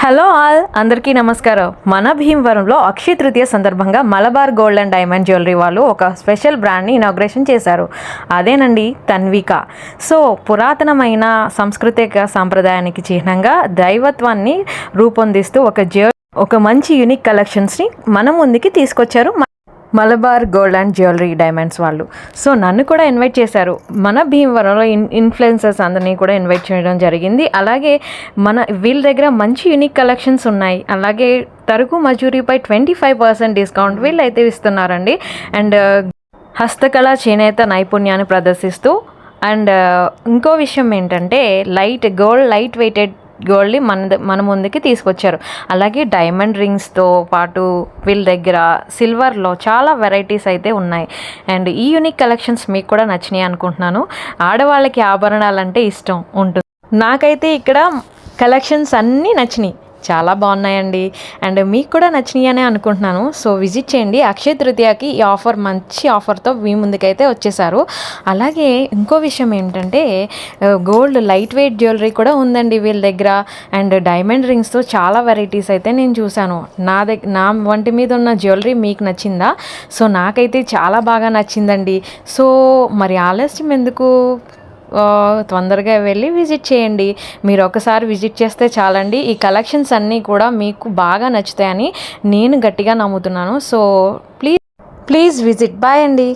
Hello all, అందరికీ నమస్కారం. మన భీమవరంలో అక్షయ తృతీయ సందర్భంగా Malabar gold and diamond jewellery వాళ్ళు ఒక స్పెషల్ బ్రాండ్ని ఇనాగ్రేషన్ చేశారు. అదేనండి తన్విక. సో పురాతనమైన సాంస్కృతిక సాంప్రదాయానికి చిహ్నంగా దైవత్వాన్ని రూపొందిస్తూ ఒక మంచి యూనిక్ కలెక్షన్స్ని మన ముందుకి తీసుకొచ్చారు Malabar gold and jewellery diamonds వాళ్ళు. సో నన్ను కూడా ఇన్వైట్ చేశారు. మన భీమవరంలో ఇన్ఫ్లుయెన్సర్స్ అందరినీ కూడా ఇన్వైట్ చేయడం జరిగింది. అలాగే వీళ్ళ దగ్గర మంచి యూనిక్ కలెక్షన్స్ ఉన్నాయి. అలాగే తరుగు మజూరీపై 25% డిస్కౌంట్ వీళ్ళు అయితే ఇస్తున్నారండి. అండ్ హస్తకళ చేనేత నైపుణ్యాన్ని ప్రదర్శిస్తూ అండ్ ఇంకో విషయం ఏంటంటే లైట్ వెయిటెడ్ గోల్డ్ని మన ముందుకి తీసుకొచ్చారు. అలాగే డైమండ్ రింగ్స్తో పాటు వీళ్ళ దగ్గర సిల్వర్లో చాలా వెరైటీస్ అయితే ఉన్నాయి. అండ్ ఈ యూనిక్ కలెక్షన్స్ మీకు కూడా నచ్చినాయి అనుకుంటున్నాను. ఆడవాళ్ళకి ఆభరణాలు అంటే ఇష్టం ఉంటుంది. నాకైతే ఇక్కడ కలెక్షన్స్ అన్నీ నచ్చినాయి, చాలా బాగున్నాయండి. అండ్ మీకు కూడా నచ్చినాయి అనే అనుకుంటున్నాను. సో విజిట్ చేయండి. అక్షయ తృతీయకి ఈ ఆఫర్ మంచి ఆఫర్తో మీ ముందుకైతే వచ్చేసారు. అలాగే ఇంకో విషయం ఏంటంటే గోల్డ్ లైట్ వెయిట్ జ్యువెలరీ కూడా ఉందండి వీళ్ళ దగ్గర. అండ్ డైమండ్ రింగ్స్తో చాలా వెరైటీస్ అయితే నేను చూశాను. నా వంటి మీద ఉన్న జ్యువెలరీ మీకు నచ్చిందా? సో నాకైతే చాలా బాగా నచ్చిందండి. సో మరి ఆలస్యం ఎందుకు, తొందరగా వెళ్ళి విజిట్ చేయండి. మీరు ఒకసారి విజిట్ చేస్తే చాలండి. ఈ కలెక్షన్స్ అన్నీ కూడా మీకు బాగా నచ్చుతాయని నేను గట్టిగా నమ్ముతున్నాను. So please visit. బాయ్ అండి.